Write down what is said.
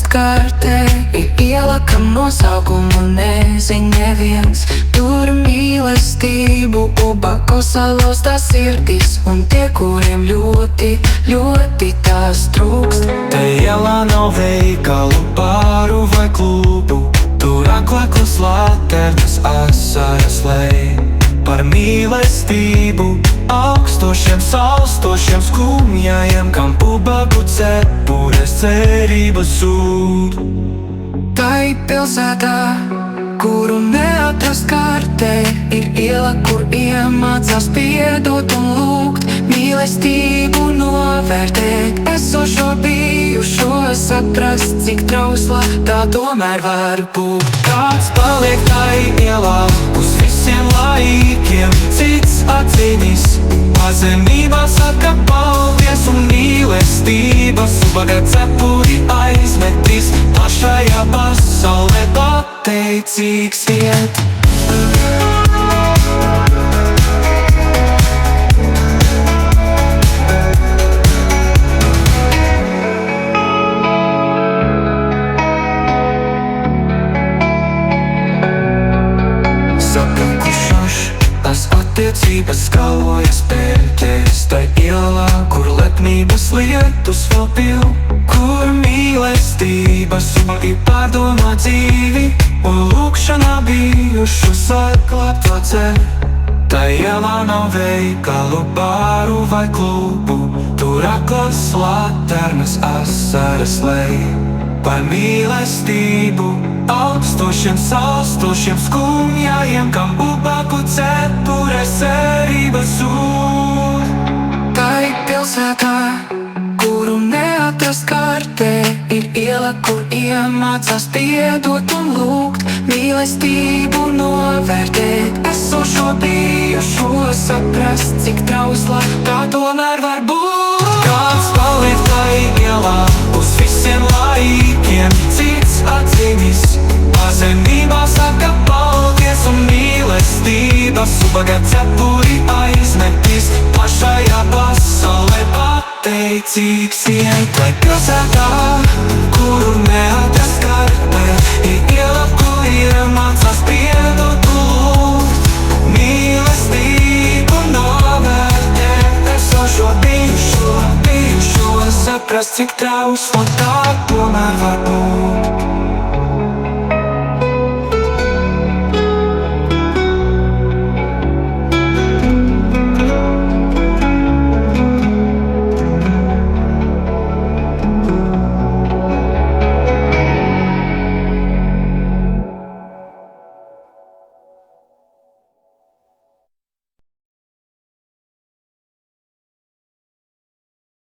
atrast kartē ir iela, kam nosaukumu nezin neviens. Tur mīlestību ubago salauztās sirdis, un tie, kuriem ļoti, ļoti tās trūkst. Te ielā nav veikalu, bāru vai klubu, tur akleklas laternas asaras lej. Par mīlestību augstošiem, salstošiem skumjajiem, kam ubagu cepures cerības zūd. Tai pilsētā, kuru neatrast kartē, ir iela, kur iemācās piedot un lūgt, mīlestību novērtēt, esošo bijušo saprast, cik trausla tā tomēr var būt. Kāds paliek tai ielā uz visiem laikiem, cits atzīnis, pazemībā saka paldies, un mīlestības ubaga cepuri aizmetīs, plašajā pasaulē pateicīgs iet. Attiecības skalojas pērķēs tai ielā, kur lepnības lietus vēl pil, kur mīlestības smagi pārdomā dzīvi, un lūkšanā bijušu saglābt to cer. Tai ielā nav veikalu, bāru vai klubu, tur aklas laternas asaras lej. Par mīlestību augstošiem, salstošiem skumjajiem, kam ubagu cepures cerības zūd. Tai pilsētā, kuru neatrast kartē, ir iela, kur iemācās piedot un lūgt, mīlestību novērtēt, esošo bijušo saprast, cik trausla tā tomēr var būt. Kāds paliek tai ielā uz visiem laikiem, cits atzīmis, pazemībā saka paldies, un mīlestības ubaga cepuri aizmetīs, plašajā pasaulē pateicīgs iet. Tai pilsētā, kuru neatrast kartē, ir iela, kur iemācās piedot un lūgt, mīlestību novērtēt, esošo bijušo saprast, cik trausla tā tomēr var būt.